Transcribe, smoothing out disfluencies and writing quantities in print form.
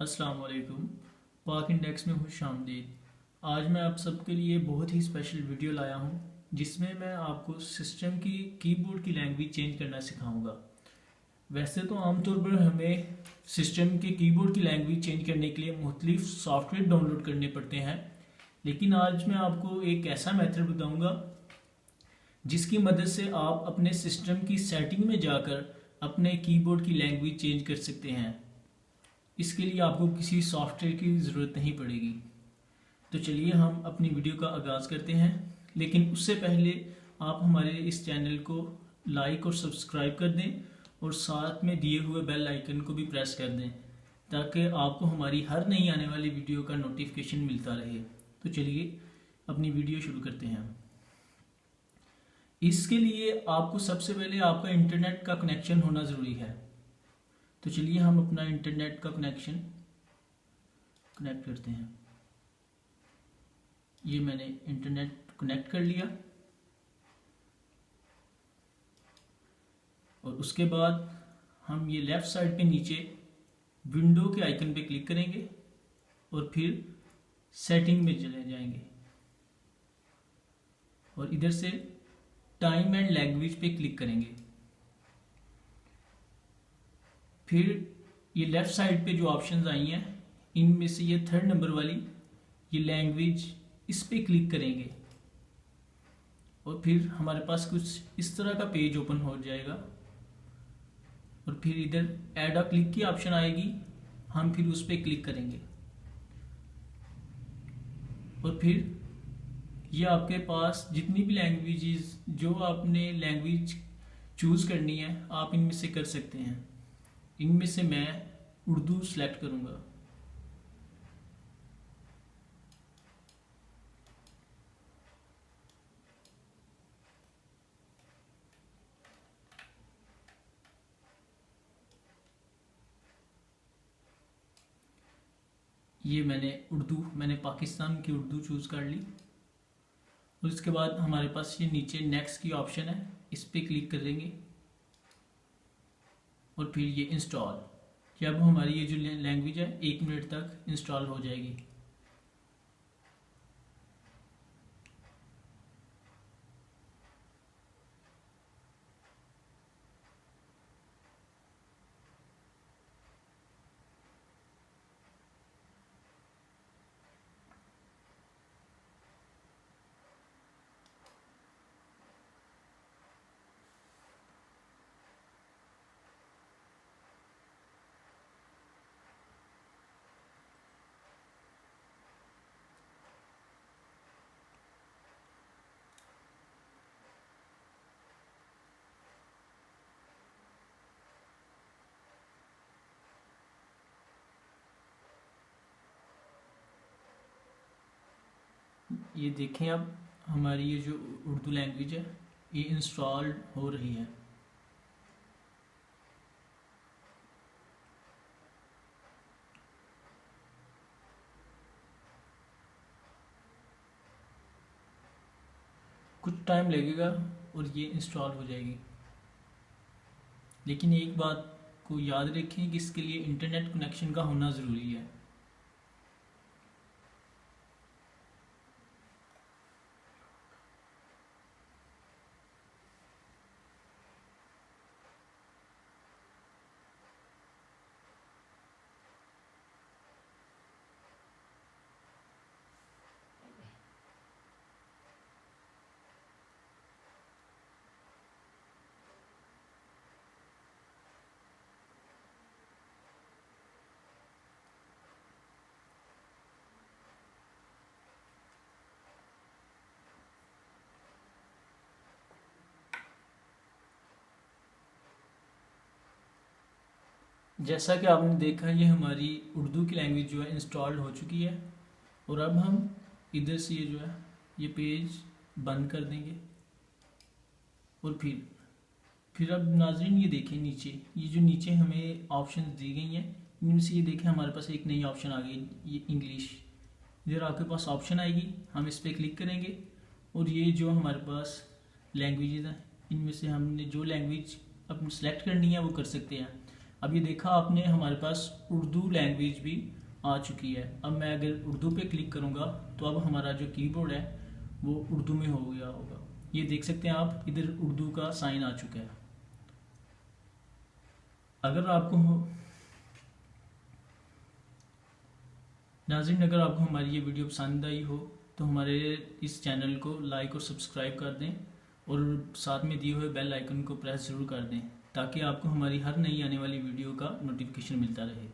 अस्सलाम वालेकुम। पाक इंडेक्स में खुश आमदीद। आज मैं आप सबके लिए बहुत ही स्पेशल वीडियो लाया हूँ जिसमें मैं आपको सिस्टम की कीबोर्ड की लैंग्वेज चेंज करना सिखाऊंगा। वैसे तो आमतौर पर हमें सिस्टम के कीबोर्ड की लैंग्वेज चेंज करने के लिए मुख्तलिफ सॉफ्टवेयर डाउनलोड करने पड़ते हैं, लेकिन आज मैं आपको एक ऐसा मेथड बताऊंगा जिसकी मदद से आप अपने सिस्टम की सेटिंग में जाकर अपने कीबोर्ड की लैंग्वेज चेंज कर सकते हैं। इसके लिए आपको किसी सॉफ्टवेयर की ज़रूरत नहीं पड़ेगी। तो चलिए हम अपनी वीडियो का आगाज़ करते हैं, लेकिन उससे पहले आप हमारे इस चैनल को लाइक और सब्सक्राइब कर दें और साथ में दिए हुए बेल आइकन को भी प्रेस कर दें ताकि आपको हमारी हर नई आने वाली वीडियो का नोटिफिकेशन मिलता रहे। तो चलिए अपनी वीडियो शुरू करते हैं। इसके लिए आपको सबसे पहले आपका इंटरनेट का कनेक्शन होना ज़रूरी है। तो चलिए हम अपना इंटरनेट का कनेक्शन कनेक्ट करते हैं। ये मैंने इंटरनेट कनेक्ट कर लिया और उसके बाद हम ये लेफ़्ट साइड पे नीचे विंडो के आइकन पे क्लिक करेंगे और फिर सेटिंग में चले जाएंगे और इधर से टाइम एंड लैंग्वेज पे क्लिक करेंगे। फिर ये लेफ़्ट साइड पे जो ऑप्शंस आई हैं इनमें से ये थर्ड नंबर वाली ये लैंग्वेज, इस पे क्लिक करेंगे और फिर हमारे पास कुछ इस तरह का पेज ओपन हो जाएगा और फिर इधर ऐड अ क्लिक की ऑप्शन आएगी, हम फिर उस पर क्लिक करेंगे और फिर ये आपके पास जितनी भी लैंग्वेजेस जो आपने लैंग्वेज चूज़ करनी है आप इनमें से कर सकते हैं। इनमें से मैं उर्दू सेलेक्ट करूंगा। ये मैंने पाकिस्तान की उर्दू चूज़ कर ली और इसके बाद हमारे पास ये नीचे नेक्स्ट की ऑप्शन है, इस पर क्लिक करेंगे और फिर ये इंस्टॉल। जब हमारी ये जो लैंग्वेज है 1 मिनट तक इंस्टॉल हो जाएगी। ये देखें अब हमारी ये जो उर्दू लैंग्वेज है ये इंस्टॉल हो रही है। कुछ टाइम लगेगा और ये इंस्टॉल हो जाएगी, लेकिन एक बात को याद रखें कि इसके लिए इंटरनेट कनेक्शन का होना ज़रूरी है। जैसा कि आपने देखा ये हमारी उर्दू की लैंग्वेज जो है इंस्टॉल्ड हो चुकी है और अब हम इधर से ये जो है ये पेज बंद कर देंगे और फिर अब नाज़रीन ये देखें नीचे ये जो नीचे हमें ऑप्शन दी गई हैं इनमें से ये देखें हमारे पास एक नई ऑप्शन आ गई, ये इंग्लिश। इधर आपके पास ऑप्शन आएगी, हम इस पर क्लिक करेंगे और ये जो हमारे पास लैंग्वेजेस हैं इनमें से हमने जो लैंग्वेज अपनी सेलेक्ट करनी है वो कर सकते हैं। अब ये देखा आपने, हमारे पास उर्दू लैंग्वेज भी आ चुकी है। अब मैं अगर उर्दू पे क्लिक करूँगा तो अब हमारा जो कीबोर्ड है वो उर्दू में हो गया होगा। ये देख सकते हैं आप, इधर उर्दू का साइन आ चुका है। अगर आपको नाज़रीन, अगर आपको हमारी ये वीडियो पसंद आई हो तो हमारे इस चैनल को लाइक और सब्सक्राइब कर दें और साथ में दिए हुए बेल आइकन को प्रेस ज़रूर कर दें ताकि आपको हमारी हर नई आने वाली वीडियो का नोटिफिकेशन मिलता रहे।